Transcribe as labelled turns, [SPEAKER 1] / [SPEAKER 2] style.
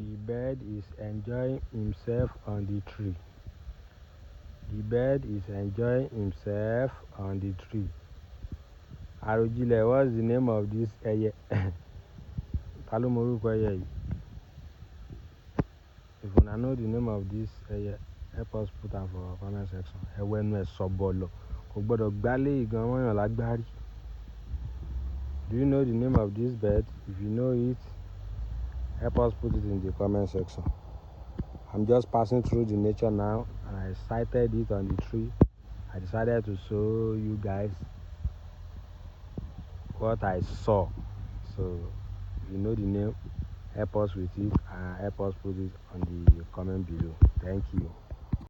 [SPEAKER 1] The bird is enjoying himself on the tree. The bird is enjoying himself on the tree. Àròjinlẹ̀, what's the name of this ẹyẹ? Ta ló mọ orúkọ ẹyẹ yìí? If una know the name of this ẹyẹ, help us put am for comment section. Ẹwẹ́nu ẹ̀ sọ̀bọ̀lọ̀, kò gbọ́dọ̀ gbálé ìgan mọ́yàn lágbárí. Do you know the name of this bird? If you know it, help us put it in the comment section. I'm just passing through the nature now, and I sighted it on the tree. I decided to show you guys what I saw. So if you know the name, help us with it and help us put it on the comment below. Thank you.